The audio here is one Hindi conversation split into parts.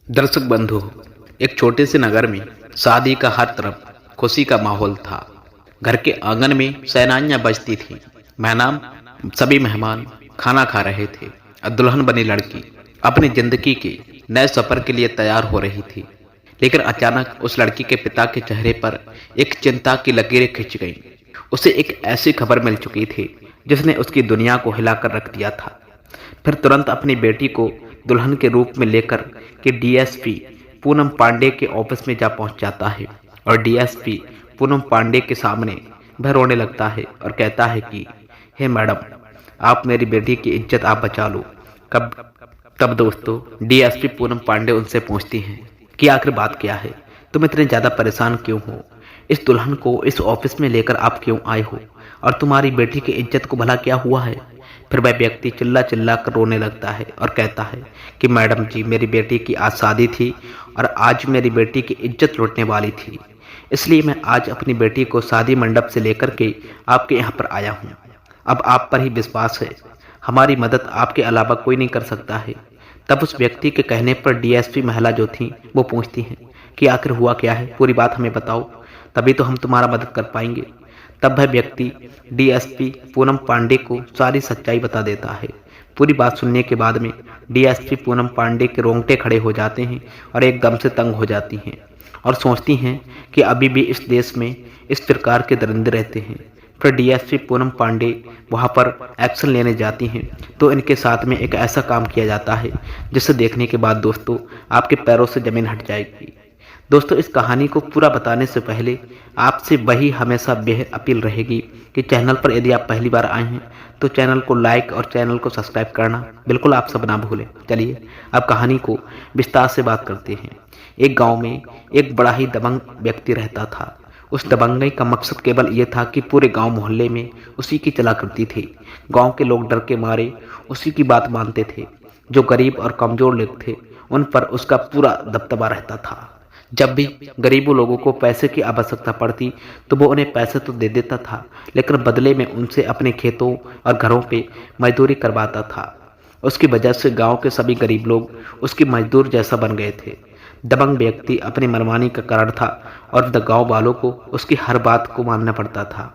दर्शक बंधु, एक छोटे से नगर में शादी का हर तरफ खुशी का माहौल था। घर के आंगन में शहनाइयां बजती थीं। मेहमान सभी मेहमान खाना खा रहे थे और दुल्हन बनी लड़की अपनी जिंदगी के नए सफर के लिए तैयार हो रही थी। लेकिन अचानक उस लड़की के पिता के चेहरे पर एक चिंता की लकीरें खिंच गईं। उसे एक ऐसी खबर मिल चुकी थी जिसने उसकी दुनिया को हिलाकर रख दिया था। फिर तुरंत अपनी बेटी को दुल्हन के रूप में लेकर के डीएसपी पूनम पांडे के ऑफिस में जा पहुंच जाता है और डीएसपी पूनम पांडे के सामने वह रोने लगता है और कहता है कि हे मैडम, आप मेरी बेटी की इज्जत आप बचा लो। तब दोस्तों डीएसपी पूनम पांडे उनसे पूछती हैं कि आखिर बात क्या है, तुम इतने ज़्यादा परेशान क्यों हो, इस दुल्हन को इस ऑफिस में लेकर आप क्यों आए हो, और तुम्हारी बेटी की इज्जत को भला क्या हुआ है। फिर वह व्यक्ति चिल्ला चिल्ला कर रोने लगता है और कहता है कि मैडम जी, मेरी बेटी की आज शादी थी और आज मेरी बेटी की इज्जत लूटने वाली थी, इसलिए मैं आज अपनी बेटी को शादी मंडप से लेकर के आपके यहाँ पर आया हूँ। अब आप पर ही विश्वास है, हमारी मदद आपके अलावा कोई नहीं कर सकता है। तब उस व्यक्ति के कहने पर डीएसपी महिला जो थी वो पूछती हैं कि आखिर हुआ क्या है, पूरी बात हमें बताओ, तभी तो हम तुम्हारा मदद कर पाएंगे। तब वह व्यक्ति डीएसपी पूनम पांडे को सारी सच्चाई बता देता है। पूरी बात सुनने के बाद में डीएसपी पूनम पांडे के रोंगटे खड़े हो जाते हैं और एकदम से तंग हो जाती हैं और सोचती हैं कि अभी भी इस देश में इस प्रकार के दरिंदे रहते हैं। फिर डीएसपी पूनम पांडे वहां पर एक्शन लेने जाती हैं तो इनके साथ में एक ऐसा काम किया जाता है जिसे देखने के बाद दोस्तों आपके पैरों से जमीन हट जाएगी। दोस्तों, इस कहानी को पूरा बताने से पहले आपसे वही हमेशा बेहद अपील रहेगी कि चैनल पर यदि आप पहली बार आए हैं तो चैनल को लाइक और चैनल को सब्सक्राइब करना बिल्कुल आप सब ना भूलें। चलिए अब कहानी को विस्तार से बात करते हैं। एक गांव में एक बड़ा ही दबंग व्यक्ति रहता था। उस दबंगई का मकसद केवल ये था कि पूरे गांव मोहल्ले में उसी की चला करती थी। गांव के लोग डर के मारे उसी की बात मानते थे। जो गरीब और कमजोर लोग थे उन पर उसका पूरा दबदबा रहता था। जब भी गरीबों लोगों को पैसे की आवश्यकता पड़ती तो वो उन्हें पैसे तो दे देता था, लेकिन बदले में उनसे अपने खेतों और घरों पे मजदूरी करवाता था। उसकी वजह से गांव के सभी गरीब लोग उसकी मजदूर जैसा बन गए थे। दबंग व्यक्ति अपनी मनमानी का कारण था और गांव वालों को उसकी हर बात को मानना पड़ता था।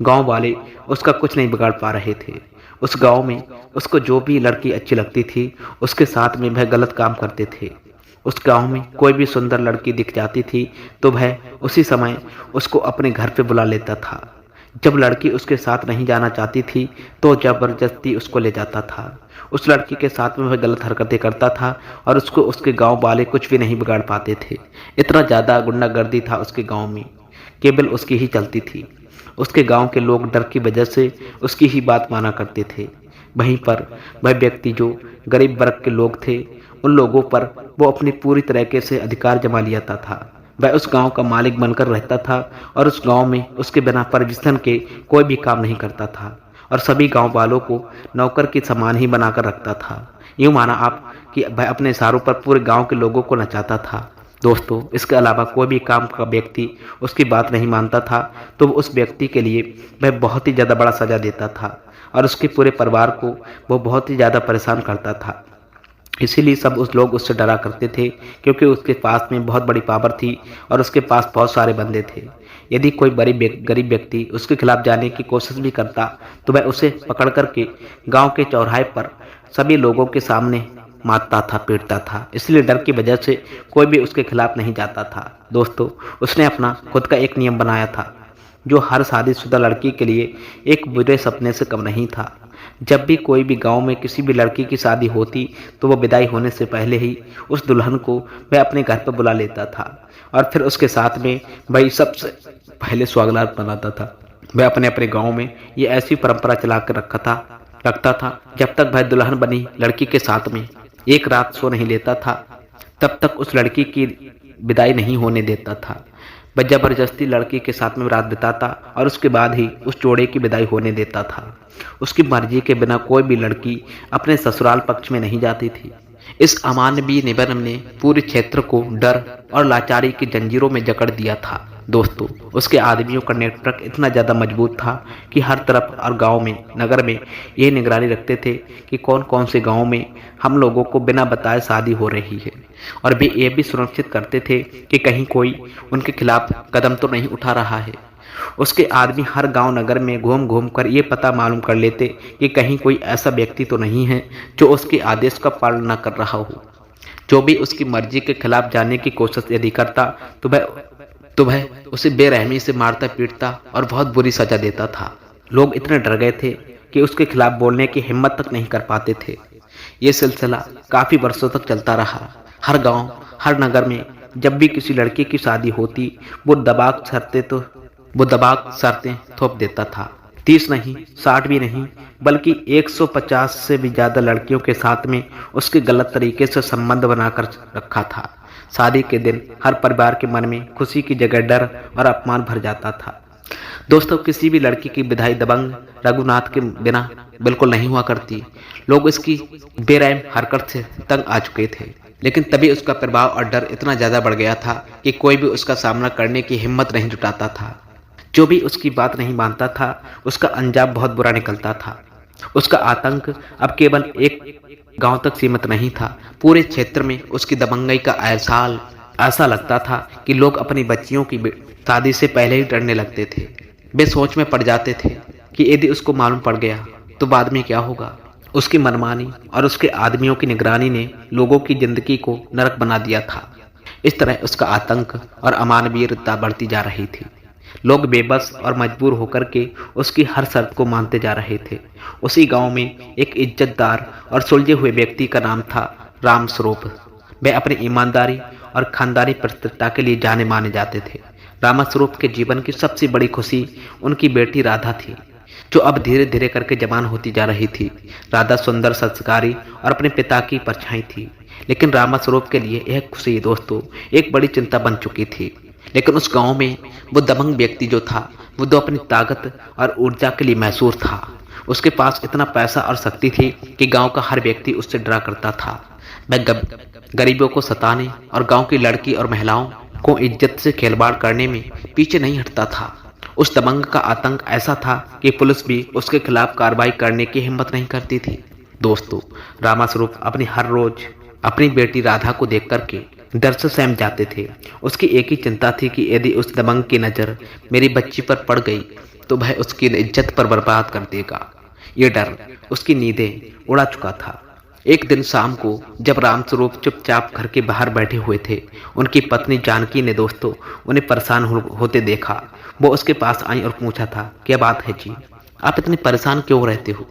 गांव वाले उसका कुछ नहीं बिगाड़ पा रहे थे। उस गांव में उसको जो भी लड़की अच्छी लगती थी उसके साथ में वह गलत काम करते थे। उस गांव में कोई भी सुंदर लड़की दिख जाती थी तो वह उसी समय उसको अपने घर पे बुला लेता था। जब लड़की उसके साथ नहीं जाना चाहती थी तो जबरदस्ती उसको ले जाता था। उस लड़की के साथ में वह गलत हरकतें करता था और उसको उसके गांव वाले कुछ भी नहीं बिगाड़ पाते थे। इतना ज़्यादा गुंडागर्दी था उसके गांव में, केवल उसकी ही चलती थी। उसके गांव के लोग डर की वजह से उसकी ही बात माना करते थे। वहीं पर वह व्यक्ति जो गरीब वर्ग के लोग थे उन लोगों पर वो अपनी पूरी तरीके से अधिकार जमा लिया था। वह उस गांव का मालिक बनकर रहता था और उस गांव में उसके बिना परमिशन के कोई भी काम नहीं करता था और सभी गांव वालों को नौकर की समान ही बनाकर रखता था। यूँ माना आप कि वह अपने इशारों पर पूरे गांव के लोगों को नचाता था। दोस्तों, इसके अलावा कोई भी काम का व्यक्ति उसकी बात नहीं मानता था तो उस व्यक्ति के लिए वह बहुत ही ज़्यादा बड़ा सजा देता था और उसके पूरे परिवार को वो बहुत ही ज़्यादा परेशान करता था। इसीलिए सब उस लोग उससे डरा करते थे क्योंकि उसके पास में बहुत बड़ी पावर थी और उसके पास बहुत सारे बंदे थे। यदि कोई गरीब व्यक्ति उसके खिलाफ जाने की कोशिश भी करता तो वह उसे पकड़ करके गांव के चौराहे पर सभी लोगों के सामने मारता था, पीटता था। इसलिए डर की वजह से कोई भी उसके खिलाफ नहीं जाता था। दोस्तों, उसने अपना खुद का एक नियम बनाया था जो हर शादीशुदा लड़की के लिए एक बुरे सपने से कम नहीं था। जब भी कोई भी गांव में किसी भी लड़की की शादी होती तो वो विदाई होने से पहले ही उस दुल्हन को वह अपने घर पर बुला लेता था और फिर उसके साथ में वही सबसे पहले स्वागत मनाता था। वह अपने अपने गांव में ये ऐसी परंपरा चला कर रखता था जब तक वह दुल्हन बनी लड़की के साथ में एक रात सो नहीं लेता था तब तक उस लड़की की विदाई नहीं होने देता था। वह जबरदस्ती लड़की के साथ में रात बिताता और उसके बाद ही उस जोड़े की विदाई होने देता था। उसकी मर्जी के बिना कोई भी लड़की अपने ससुराल पक्ष में नहीं जाती थी। इस अमानवीय नियम ने पूरे क्षेत्र को डर और लाचारी की जंजीरों में जकड़ दिया था। दोस्तों, उसके आदमियों का नेटवर्क इतना ज़्यादा मजबूत था कि हर तरफ और गांव में, नगर में ये निगरानी रखते थे कि कौन कौन से गांव में हम लोगों को बिना बताए शादी हो रही है। और वे ये भी सुनिश्चित करते थे कि कहीं कोई उनके खिलाफ कदम तो नहीं उठा रहा है। उसके आदमी हर गांव नगर में घूम घूम कर ये पता मालूम कर लेते कि कहीं कोई ऐसा व्यक्ति तो नहीं है जो उसके आदेश का पालन न कर रहा हो। जो भी उसकी मर्जी के खिलाफ जाने की कोशिश यदि करता तो वह उसे बेरहमी से मारता पीटता और बहुत बुरी सजा देता था। लोग इतने डर गए थे कि उसके खिलाफ बोलने की हिम्मत तक नहीं कर पाते थे। ये सिलसिला काफी वर्षों तक चलता रहा। हर गांव, हर नगर में जब भी किसी लड़की की शादी होती, वो दबाक शर्तें थोप देता था। 30 नहीं, 60 भी नहीं, बल्कि 150 से भी ज्यादा लड़कियों के साथ में उसके गलत तरीके से संबंध बनाकर रखा था। शादी के दिन हर परिवार के मन में खुशी की जगह डर और अपमान भर जाता था। दोस्तों, किसी भी लड़की की विदाई दबंग रघुनाथ के बिना बिल्कुल नहीं हुआ करती। लोग इसकी बेरहम हरकत से तंग आ चुके थे, लेकिन तभी उसका प्रभाव और डर इतना ज्यादा बढ़ गया था कि कोई भी उसका सामना करने की हिम्मत नहीं जुटाता था। जो भी उसकी बात नहीं मानता था, उसका अंजाम बहुत बुरा निकलता था। उसका आतंक अब केवल एक गांव तक सीमित नहीं था, पूरे क्षेत्र में उसकी दबंगई का ऐसा लगता था कि लोग अपनी बच्चियों की शादी से पहले ही डरने लगते थे। वे सोच में पड़ जाते थे कि यदि उसको मालूम पड़ गया तो बाद में क्या होगा। उसकी मनमानी और उसके आदमियों की निगरानी ने लोगों की जिंदगी को नरक बना दिया था। इस तरह उसका आतंक और अमानवीयता बढ़ती जा रही थी। लोग बेबस और मजबूर होकर के उसकी हर शर्त को मानते जा रहे थे। उसी गांव में एक इज्जतदार और सुलझे हुए व्यक्ति का नाम था रामस्वरूप। वे अपनी ईमानदारी और खानदानी प्रतिष्ठा के लिए जाने माने जाते थे। रामस्वरूप के जीवन की सबसे बड़ी खुशी उनकी बेटी राधा थी, जो अब धीरे धीरे करके जवान होती जा रही थी। राधा सुंदर, संस्कारी और अपने पिता की परछाई थी, लेकिन रामस्वरूप के लिए यह खुशी दोस्तों एक बड़ी चिंता बन चुकी थी। लेकिन उस गांव में वो दबंग व्यक्ति जो था, वो तो अपनी ताकत और ऊर्जा के लिए मशहूर था। उसके पास इतना पैसा और शक्ति थी कि गांव का हर व्यक्ति उससे डरा करता था। वह गरीबों को सताने और गांव की लड़की और महिलाओं को इज्जत से खिलवाड़ करने में पीछे नहीं हटता था। उस दबंग का आतंक ऐसा था कि पुलिस भी उसके खिलाफ कार्रवाई करने की हिम्मत नहीं करती थी। दोस्तों, रामस्वरूप हर रोज अपनी बेटी राधा को देख करके डर से सहम जाते थे। उसकी एक ही चिंता थी कि यदि उस दबंग की नज़र मेरी बच्ची पर पड़ गई तो वह उसकी इज्जत पर बर्बाद कर देगा। ये डर उसकी नींदें उड़ा चुका था। एक दिन शाम को जब रामस्वरूप चुपचाप घर के बाहर बैठे हुए थे, उनकी पत्नी जानकी ने दोस्तों उन्हें परेशान होते देखा। वो उसके पास आई और पूछा था, क्या बात है जी, आप इतने परेशान क्यों रहते हो?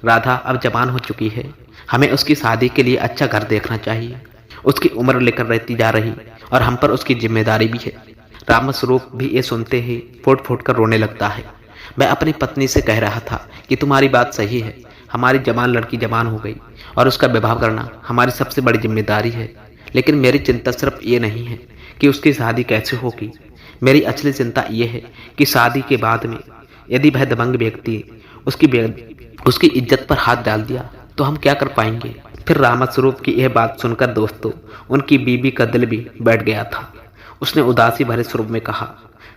राधा अब जवान हो चुकी है, हमें उसकी शादी के लिए अच्छा घर देखना चाहिए। उसकी उम्र लेकर रहती जा रही और हम पर उसकी जिम्मेदारी भी है। रामस्वरूप भी ये सुनते ही फुट फुट कर रोने लगता है। मैं अपनी पत्नी से कह रहा था कि तुम्हारी बात सही है, हमारी जवान लड़की जवान हो गई और उसका विवाह करना हमारी सबसे बड़ी जिम्मेदारी है। लेकिन मेरी चिंता सिर्फ ये नहीं है कि उसकी शादी कैसे होगी। मेरी असली चिंता ये है कि शादी के बाद में यदि वह दबंग व्यक्ति उसकी इज्जत पर हाथ डाल दिया तो हम क्या कर पाएंगे। फिर रामस्वरूप की यह बात सुनकर दोस्तों उनकी बीबी का दिल भी बैठ गया था। उसने उदासी भरे स्वर में कहा,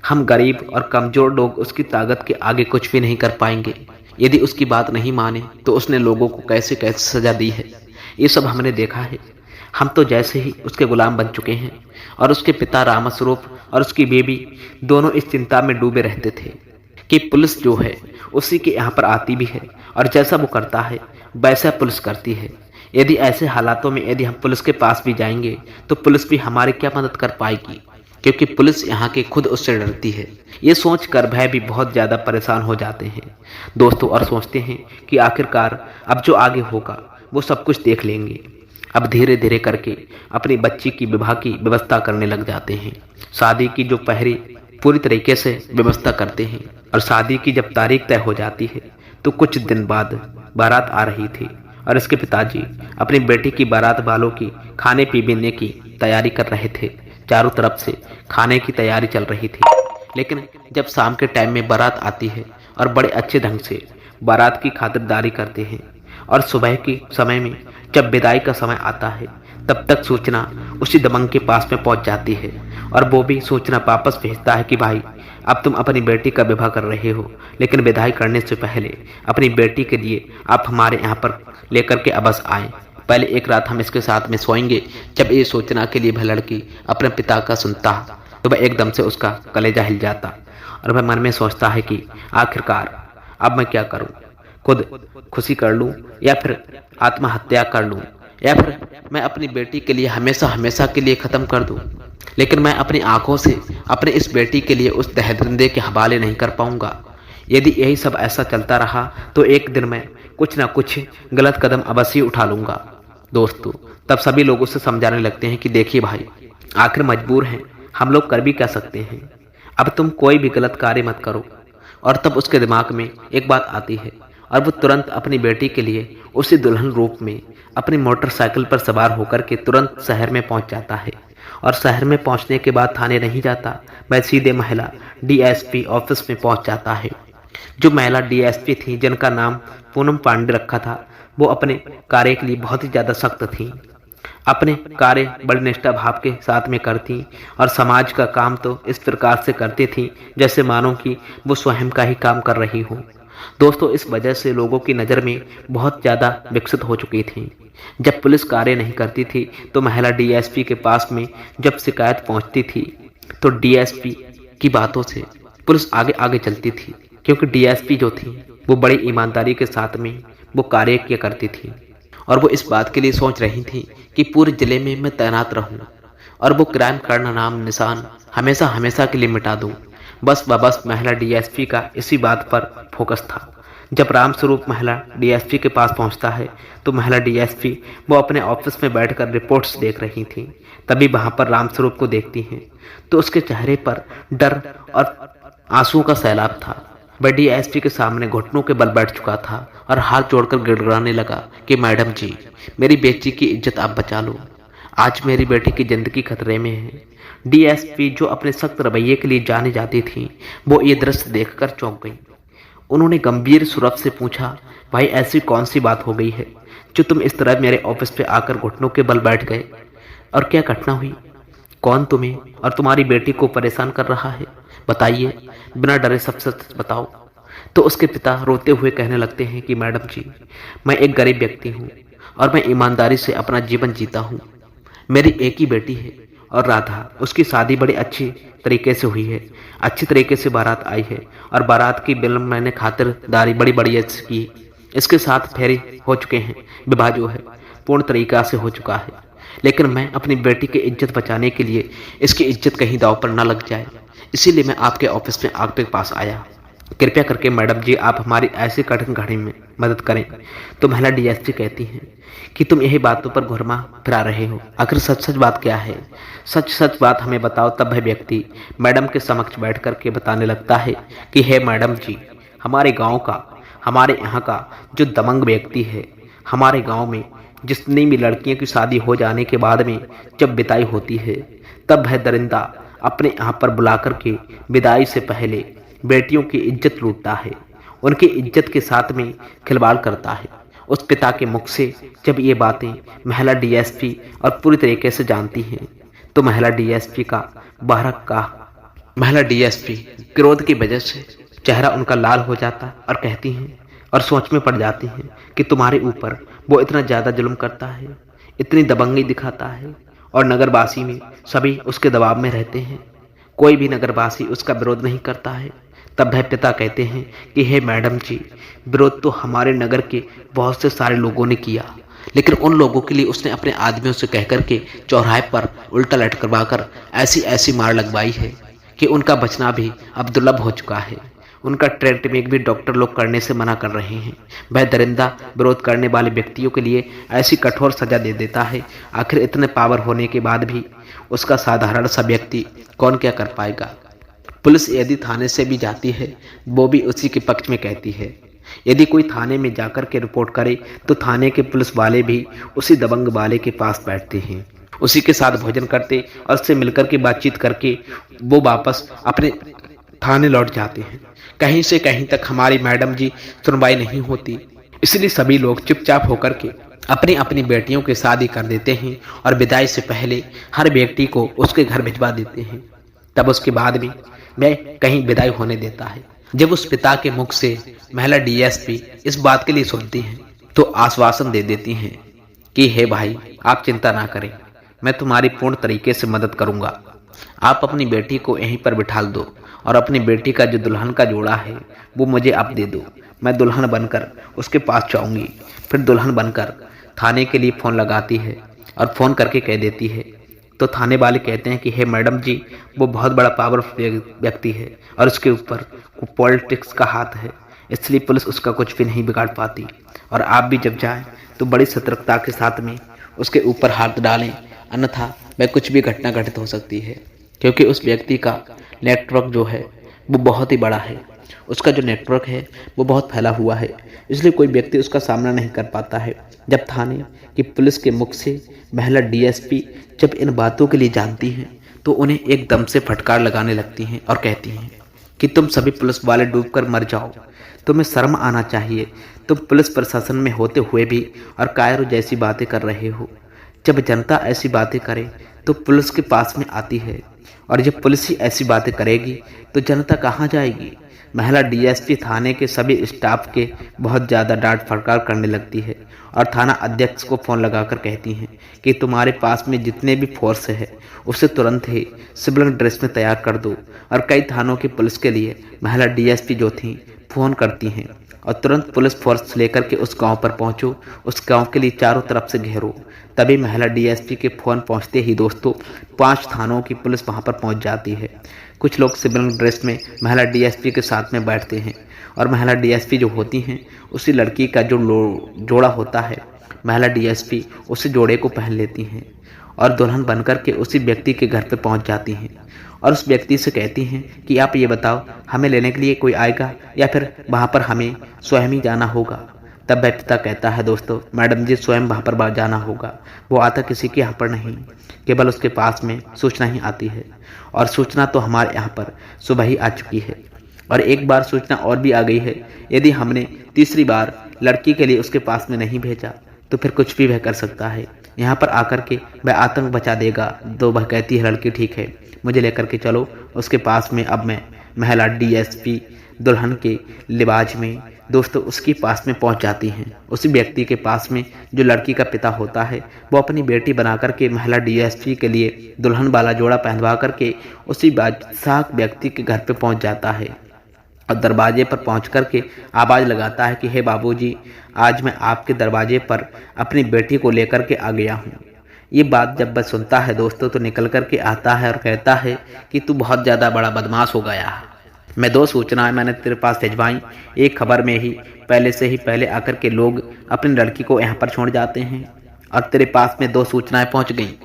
हम गरीब और कमजोर लोग उसकी ताकत के आगे कुछ भी नहीं कर पाएंगे। यदि उसकी बात नहीं माने तो उसने लोगों को कैसे कैसे सजा दी है, ये सब हमने देखा है। हम तो जैसे ही उसके गुलाम बन चुके हैं। और उसके पिता रामस्वरूप और उसकी बेबी दोनों इस चिंता में डूबे रहते थे कि पुलिस जो है उसी के यहाँ पर आती भी है और जैसा वो करता है वैसा पुलिस करती है। यदि ऐसे हालातों में यदि हम पुलिस के पास भी जाएंगे तो पुलिस भी हमारी क्या मदद कर पाएगी, क्योंकि पुलिस यहाँ के खुद उससे डरती है। ये सोच कर भय भी बहुत ज़्यादा परेशान हो जाते हैं दोस्तों और सोचते हैं कि आखिरकार अब जो आगे होगा वो सब कुछ देख लेंगे। अब धीरे धीरे करके अपनी बच्ची की विवाह की व्यवस्था करने लग जाते हैं। शादी की जो पूरी तरीके से व्यवस्था करते हैं और शादी की जब तारीख तय हो जाती है तो कुछ दिन बाद बारात आ रही थी और इसके पिताजी अपनी बेटी की बारात वालों की खाने पीने की तैयारी कर रहे थे। चारों तरफ से खाने की तैयारी चल रही थी। लेकिन जब शाम के टाइम में बारात आती है और बड़े अच्छे ढंग से बारात की खातिरदारी करते हैं और सुबह के समय में जब विदाई का समय आता है तब तक सूचना उसी दबंग के पास में पहुंच जाती है और वो भी सूचना वापस भेजता है कि भाई अब तुम अपनी बेटी का विवाह कर रहे हो, लेकिन विदाई करने से पहले अपनी बेटी के लिए आप हमारे यहाँ पर लेकर के अवश्य आएँ। पहले एक रात हम इसके साथ में सोएंगे। जब ये सोचना के लिए वह लड़की अपने पिता का सुनता तो वह एकदम से उसका कलेजा हिल जाता और वह मन में सोचता है कि आखिरकार अब मैं क्या करूं, खुद खुशी कर लूं या फिर आत्महत्या कर लूं या फिर मैं अपनी बेटी के लिए हमेशा हमेशा के लिए खत्म कर दूं। लेकिन मैं अपनी आंखों से अपने इस बेटी के लिए उस दहरिंदे के हवाले नहीं कर पाऊंगा। यदि यही सब ऐसा चलता रहा तो एक दिन मैं कुछ ना कुछ गलत कदम अवश्य उठा लूंगा। दोस्तों, तब सभी लोग उसे समझाने लगते हैं कि देखिए भाई, आखिर मजबूर हैं, हम लोग कर भी क्या सकते हैं, अब तुम कोई भी गलत कार्य मत करो। और तब उसके दिमाग में एक बात आती है और वो तुरंत अपनी बेटी के लिए उसी दुल्हन रूप में अपनी मोटरसाइकिल पर सवार होकर के तुरंत शहर में पहुंच जाता है। और शहर में पहुंचने के बाद थाने नहीं जाता, वह सीधे महिला डीएसपी ऑफिस में पहुंच जाता है। जो महिला डीएसपी थी जिनका नाम पूनम पांडे रखा था, वो अपने कार्य के लिए बहुत ही ज़्यादा सख्त थी। अपने कार्य बड़े निष्ठा भाव के साथ में करती और समाज का काम तो इस प्रकार से करती थी जैसे मानो कि वो स्वयं का ही काम कर रही हो। दोस्तों, इस वजह से लोगों की नज़र में बहुत ज़्यादा विकसित हो चुकी थी। जब पुलिस कार्य नहीं करती थी तो महिला डीएसपी के पास में जब शिकायत पहुंचती थी तो डीएसपी की बातों से पुलिस आगे आगे चलती थी, क्योंकि डीएसपी जो थी वो बड़ी ईमानदारी के साथ में वो कार्य किया करती थी और वो इस बात के लिए सोच रही थी कि पूरे जिले में मैं तैनात रहूं और वो क्राइम करना नाम निशान हमेशा हमेशा के लिए मिटा दूं। बस महिला डीएसपी का इसी बात पर फोकस था। जब रामस्वरूप महिला डीएसपी के पास पहुंचता है तो महिला डीएसपी वो अपने ऑफिस में बैठकर रिपोर्ट्स देख रही थी। तभी वहां पर रामस्वरूप को देखती हैं तो उसके चेहरे पर डर और आंसुओं का सैलाब था। वह डीएसपी के सामने घुटनों के बल बैठ चुका था और हाथ जोड़कर गिड़गिड़ाने लगा कि मैडम जी, मेरी बेटी की इज्जत आप बचा लो, आज मेरी बेटी की जिंदगी खतरे में है। डीएसपी जो अपने सख्त रवैये के लिए जानी जाती थी, वो ये दृश्य देखकर चौंक गई। उन्होंने गंभीर सुर से पूछा, भाई ऐसी कौन सी बात हो गई है जो तुम इस तरह मेरे ऑफिस पे आकर घुटनों के बल बैठ गए, और क्या घटना हुई, कौन तुम्हें और तुम्हारी बेटी को परेशान कर रहा है, बताइए, बिना डरे सब सच बताओ। तो उसके पिता रोते हुए कहने लगते हैं कि मैडम जी, मैं एक गरीब व्यक्ति हूँ और मैं ईमानदारी से अपना जीवन जीता हूँ। मेरी एक ही बेटी है और राधा, उसकी शादी बड़ी अच्छी तरीके से हुई है, अच्छी तरीके से बारात आई है और बारात की बिल मैंने खातिरदारी बड़ी बढ़िया की। इसके साथ फेरे हो चुके हैं, विवाह जो है पूर्ण तरीका से हो चुका है। लेकिन मैं अपनी बेटी की इज्जत बचाने के लिए इसकी इज्जत कहीं दांव पर न लग जाए, इसीलिए मैं आपके ऑफिस में आपके पास आया। कृपया करके मैडम जी, आप हमारी ऐसी कठिन घड़ी में मदद करें। तो महिला डीएसपी कहती हैं कि तुम यही बातों पर घुरमा फिरा रहे हो, आखिर सच सच बात क्या है, सच सच बात हमें बताओ। तब वह व्यक्ति मैडम के समक्ष बैठ कर के बताने लगता है कि हे मैडम जी, हमारे गाँव का, हमारे यहाँ का जो दबंग व्यक्ति है, हमारे गाँव में जितनी भी लड़कियों की शादी हो जाने के बाद में जब विदाई होती है, तब वह दरिंदा अपने यहाँ पर बुला कर के विदाई से पहले बेटियों की इज्जत लूटता है, उनकी इज्जत के साथ में खिलवाड़ करता है। उस पिता के मुख से जब ये बातें महिला डीएसपी और पूरी तरीके से जानती हैं तो महिला डीएसपी क्रोध की वजह से चेहरा उनका लाल हो जाता और कहती हैं और सोच में पड़ जाती हैं कि तुम्हारे ऊपर वो इतना ज़्यादा जुल्म करता है, इतनी दबंगी दिखाता है और नगरवासी में सभी उसके दबाव में रहते हैं, कोई भी नगरवासी उसका विरोध नहीं करता है। तब वह पिता कहते हैं कि हे मैडम जी, विरोध तो हमारे नगर के बहुत से सारे लोगों ने किया, लेकिन उन लोगों के लिए उसने अपने आदमियों से कहकर के चौराहे पर उल्टा लटकवा कर ऐसी ऐसी मार लगवाई है कि उनका बचना भी अब दुर्लभ हो चुका है। उनका ट्रीटमेंट भी डॉक्टर लोग करने से मना कर रहे हैं। वह दरिंदा विरोध करने वाले व्यक्तियों के लिए ऐसी कठोर सजा दे देता है, आखिर इतने पावर होने के बाद भी उसका साधारण सा व्यक्ति कौन क्या कर पाएगा। पुलिस यदि थाने से भी जाती है वो भी उसी के पक्ष में कहती है। यदि कोई थाने में जाकर के रिपोर्ट करे तो थाने के पुलिस वाले भी उसी दबंग वाले के पास बैठते हैं, उसी के साथ भोजन करते और उससे मिलकर के बातचीत करके वो वापस अपने थाने लौट जाते हैं। कहीं से कहीं तक हमारी मैडम जी सुनवाई नहीं होती, इसलिए सभी लोग चुपचाप होकर के अपनी अपनी बेटियों की शादी कर देते हैं और विदाई से पहले हर व्यक्ति को उसके घर भिजवा देते हैं। तब उसके बाद भी वह कहीं विदाई होने देता है। जब उस पिता के मुख से महिला डीएसपी इस बात के लिए सुनती हैं तो आश्वासन दे देती हैं कि हे भाई, आप चिंता ना करें, मैं तुम्हारी पूर्ण तरीके से मदद करूंगा। आप अपनी बेटी को यहीं पर बिठाल दो और अपनी बेटी का जो दुल्हन का जोड़ा है वो मुझे आप दे दो। मैं दुल्हन बनकर उसके पास जाऊंगी। फिर दुल्हन बनकर थाने के लिए फ़ोन लगाती है और फ़ोन करके कह देती है। तो थाने वाले कहते हैं कि हे मैडम जी, वो बहुत बड़ा पावरफुल व्यक्ति है और उसके ऊपर पॉलिटिक्स का हाथ है, इसलिए पुलिस उसका कुछ भी नहीं बिगाड़ पाती। और आप भी जब जाएं तो बड़ी सतर्कता के साथ में उसके ऊपर हाथ डालें, अन्यथा वह कुछ भी घटना घटित हो सकती है, क्योंकि उस व्यक्ति का नेटवर्क जो है वो बहुत ही बड़ा है। उसका जो नेटवर्क है वो बहुत फैला हुआ है, इसलिए कोई व्यक्ति उसका सामना नहीं कर पाता है। जब थाने की पुलिस के मुख से महिला डीएसपी जब इन बातों के लिए जानती हैं तो उन्हें एकदम से फटकार लगाने लगती हैं और कहती हैं कि तुम सभी पुलिस वाले डूबकर मर जाओ, तुम्हें शर्म आना चाहिए। तुम पुलिस प्रशासन में होते हुए भी और कायरों जैसी बातें कर रहे हो। जब जनता ऐसी बातें करे तो पुलिस के पास में आती है, और जब पुलिस ही ऐसी बातें करेगी तो जनता कहाँ जाएगी। महिला डीएसपी थाने के सभी स्टाफ के बहुत ज़्यादा डांट फटकार करने लगती है और थाना अध्यक्ष को फ़ोन लगाकर कहती हैं कि तुम्हारे पास में जितने भी फोर्स है उसे तुरंत ही सिविल ड्रेस में तैयार कर दो। और कई थानों की पुलिस के लिए महिला डीएसपी जो थी फ़ोन करती हैं और तुरंत पुलिस फोर्स लेकर के उस गांव पर पहुंचो, उस गांव के लिए चारों तरफ से घेरो। तभी महिला डीएसपी के फ़ोन पहुंचते ही दोस्तों 5 थानों की पुलिस वहां पर पहुंच जाती है। कुछ लोग सिविल ड्रेस में महिला डीएसपी के साथ में बैठते हैं और महिला डीएसपी जो होती हैं उसी लड़की का जो जोड़ा होता है, महिला डीएसपी उसी जोड़े को पहन लेती हैं और दुल्हन बनकर के उसी व्यक्ति के घर पर पहुंच जाती हैं और उस व्यक्ति से कहती हैं कि आप ये बताओ, हमें लेने के लिए कोई आएगा या फिर वहाँ पर हमें स्वयं ही जाना होगा। तब वह पिता कहता है दोस्तों, मैडम जी स्वयं वहाँ पर जाना होगा, वो आता किसी के यहाँ पर नहीं, केवल उसके पास में सूचना ही आती है। और सूचना तो हमारे यहाँ पर सुबह ही आ चुकी है और एक बार सूचना और भी आ गई है। यदि हमने तीसरी बार लड़की के लिए उसके पास में नहीं भेजा तो फिर कुछ भी वह कर सकता है, यहाँ पर आकर के वह आतंक बचा देगा। तो वह कहती है लड़की ठीक है, मुझे लेकर के चलो उसके पास में। अब मैं महिला डीएसपी दुल्हन के लिबाज में दोस्तों उसके पास में पहुंच जाती हैं। उसी व्यक्ति के पास में जो लड़की का पिता होता है वो अपनी बेटी बना करके महिला डीएसपी के लिए दुल्हन वाला जोड़ा पहनवा करके उसी बादशाह व्यक्ति के घर पे पहुंच जाता है और दरवाजे पर पहुंच करके आवाज़ लगाता है कि हे बाबूजी, आज मैं आपके दरवाजे पर अपनी बेटी को लेकर के आ गया हूँ। ये बात जब वह सुनता है दोस्तों तो निकल कर के आता है और कहता है कि तू बहुत ज़्यादा बड़ा बदमाश हो गया है। मैं 2 सूचनाएं मैंने तेरे पास भिजवाई, एक खबर में ही पहले आकर के लोग अपनी लड़की को यहाँ पर छोड़ जाते हैं और तेरे पास में 2 सूचनाएं पहुँच गई।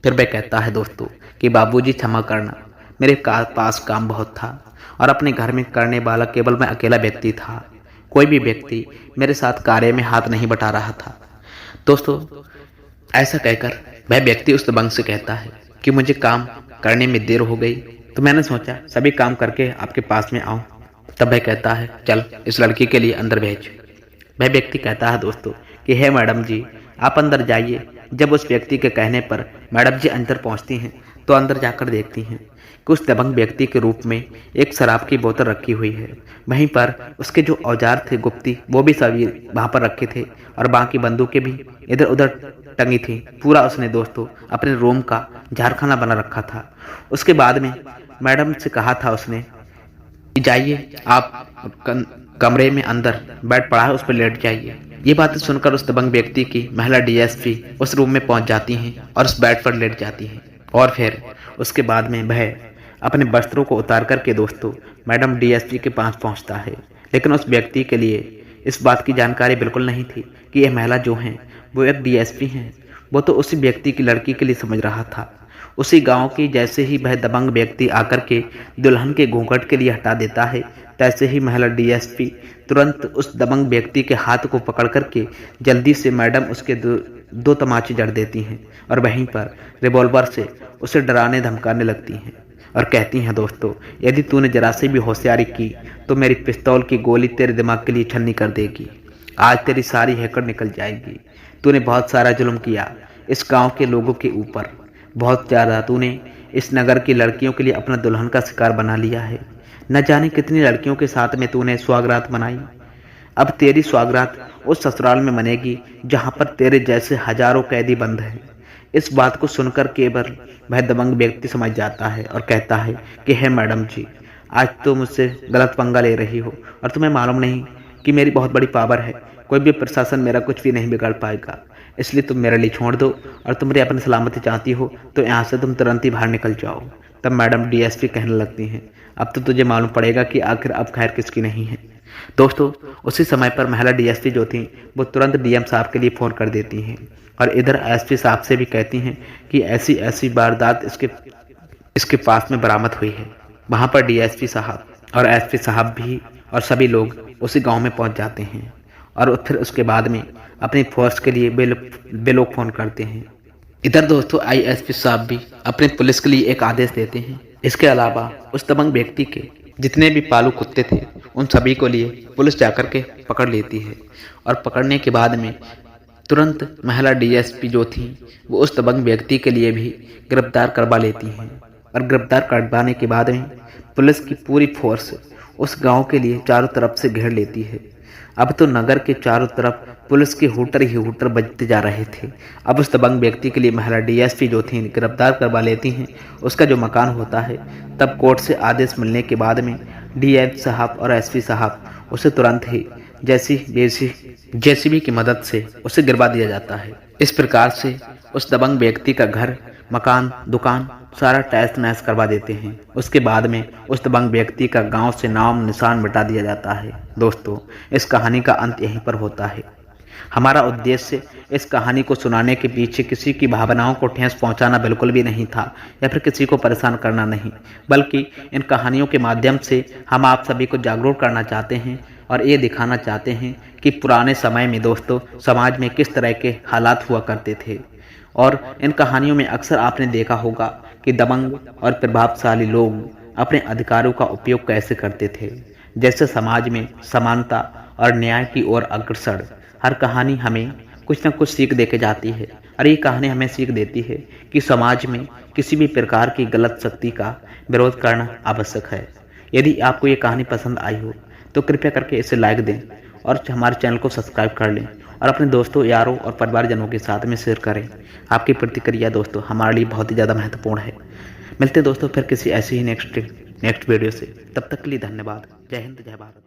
फिर वह कहता है दोस्तों कि बाबूजी क्षमा करना, मेरे पास काम बहुत था और अपने घर में करने वाला केवल मैं अकेला व्यक्ति था, कोई भी व्यक्ति मेरे साथ कार्य में हाथ नहीं बटा रहा था। दोस्तों ऐसा कहकर वह व्यक्ति उस दबंग से कहता है कि मुझे काम करने में देर हो गई तो मैंने सोचा सभी काम करके आपके पास में आऊं। तब वह कहता है चल इस लड़की के लिए अंदर भेज। वह व्यक्ति कहता है दोस्तों कि हे मैडम जी आप अंदर जाइए। जब उस व्यक्ति के कहने पर मैडम जी अंदर पहुंचती हैं तो अंदर जाकर देखती हैं कि उस दबंग व्यक्ति के रूप में एक शराब की बोतल रखी हुई है। वहीं पर उसके जो औजार थे गुप्ती वो भी सभी वहाँ पर रखे थे और बाकी बंदूकें भी इधर उधर टंगी थी। पूरा उसने दोस्तों अपने रूम का झारखाना बना रखा था। उसके बाद में मैडम से कहा था उसने कि जाइए आप कमरे में अंदर बेड पड़ा है उस पर लेट जाइए। ये बातें सुनकर उस दबंग व्यक्ति की महिला डीएसपी उस रूम में पहुंच जाती हैं और उस बेड पर लेट जाती हैं और फिर उसके बाद में वह अपने वस्त्रों को उतार करके दोस्तों मैडम डीएसपी के पास पहुंचता है। लेकिन उस व्यक्ति के लिए इस बात की जानकारी बिल्कुल नहीं थी कि यह महिला जो हैं वो एक डीएसपी हैं। वो तो उसी व्यक्ति की लड़की के लिए समझ रहा था। उसी गांव की जैसे ही वह दबंग व्यक्ति आकर के दुल्हन के घूंघट के लिए हटा देता है तैसे ही महिला डीएसपी तुरंत उस दबंग व्यक्ति के हाथ को पकड़ करके जल्दी से मैडम उसके दो तमाचे जड़ देती हैं और वहीं पर रिवॉल्वर से उसे डराने धमकाने लगती हैं और कहती हैं दोस्तों यदि तूने जरा से भी होशियारी की तो मेरी पिस्तौल की गोली तेरे दिमाग के लिए छन्नी कर देगी। आज तेरी सारी हैकड़ निकल जाएगी। तूने बहुत सारा जुल्म किया इस गांव के लोगों के ऊपर, बहुत ज़्यादा तूने इस नगर की लड़कियों के लिए अपना दुल्हन का शिकार बना लिया है। न जाने कितनी लड़कियों के साथ में तूने सुहागरात मनाई। अब तेरी सौगात उस ससुराल में मनेगी जहां पर तेरे जैसे हजारों कैदी बंद हैं। इस बात को सुनकर केवल वह दबंग व्यक्ति समझ जाता है और कहता है कि हे मैडम जी, आज तो मुझसे गलत पंगा ले रही हो और तुम्हें मालूम नहीं कि मेरी बहुत बड़ी पावर है। कोई भी प्रशासन मेरा कुछ भी नहीं बिगाड़ पाएगा, इसलिए तुम मेरे लिए छोड़ दो और तुम मेरी अपनी सलामती चाहती हो तो यहाँ से तुम तुरंत ही बाहर निकल जाओ। तब मैडम डीएसपी कहने लगती हैं, अब तो तुझे मालूम पड़ेगा कि आखिर अब खैर किसकी नहीं है। दोस्तों, उसी समय पर महिला डीएसपी जो थी वो तुरंत डीएम साहब के लिए फ़ोन कर देती हैं और इधर एसपी साहब से भी कहती हैं कि ऐसी ऐसी वारदात इसके पास में बरामद हुई है। वहाँ पर डीएसपी साहब और एसपी साहब भी और सभी लोग उसी गांव में पहुंच जाते हैं और फिर उसके बाद में अपनी फोर्स के लिए बेलोग फ़ोन करते हैं। इधर दोस्तों आईएसपी साहब भी अपने पुलिस के लिए एक आदेश देते हैं। इसके अलावा उस दबंग व्यक्ति के जितने भी पालतू कुत्ते थे उन सभी को लिए पुलिस जाकर के पकड़ लेती है और पकड़ने के बाद में तुरंत महिला डीएसपी जो थी वो उस दबंग व्यक्ति के लिए भी गिरफ्तार करवा लेती हैं और गिरफ्तार करवाने के बाद में पुलिस की पूरी फोर्स उस गांव के लिए चारों तरफ से घेर लेती है। अब तो नगर के चारों तरफ पुलिस के हूटर ही हूटर बजते जा रहे थे। अब उस दबंग व्यक्ति के लिए महिला डीएसपी जो थी गिरफ्तार करवा लेती हैं उसका जो मकान होता है। तब कोर्ट से आदेश मिलने के बाद में डीएम साहब और एसपी साहब उसे तुरंत ही जेसीबी की मदद से उसे गिरवा दिया जाता है। इस प्रकार से उस दबंग व्यक्ति का घर, मकान, दुकान सारा तहस नहस करवा देते हैं। उसके बाद में उस दबंग व्यक्ति का गांव से नाम निशान मिटा दिया जाता है। दोस्तों, इस कहानी का अंत यहीं पर होता है। हमारा उद्देश्य इस कहानी को सुनाने के पीछे किसी की भावनाओं को ठेस पहुंचाना बिल्कुल भी नहीं था या फिर किसी को परेशान करना नहीं, बल्कि इन कहानियों के माध्यम से हम आप सभी को जागरूक करना चाहते हैं और ये दिखाना चाहते हैं कि पुराने समय में दोस्तों समाज में किस तरह के हालात हुआ करते थे। और इन कहानियों में अक्सर आपने देखा होगा कि दबंग और प्रभावशाली लोग अपने अधिकारों का उपयोग कैसे करते थे। जैसे समाज में समानता और न्याय की ओर अग्रसर हर कहानी हमें कुछ न कुछ सीख दे के जाती है और ये कहानी हमें सीख देती है कि समाज में किसी भी प्रकार की गलत शक्ति का विरोध करना आवश्यक है। यदि आपको ये कहानी पसंद आई हो तो कृपया करके इसे लाइक दें और हमारे चैनल को सब्सक्राइब कर लें और अपने दोस्तों, यारों और परिवारजनों के साथ में शेयर करें। आपकी प्रतिक्रिया दोस्तों हमारे लिए बहुत ही ज़्यादा महत्वपूर्ण है। मिलते हैं दोस्तों फिर किसी ऐसे ही नेक्स्ट वीडियो से। तब तक के लिए धन्यवाद। जय हिंद, जय भारत।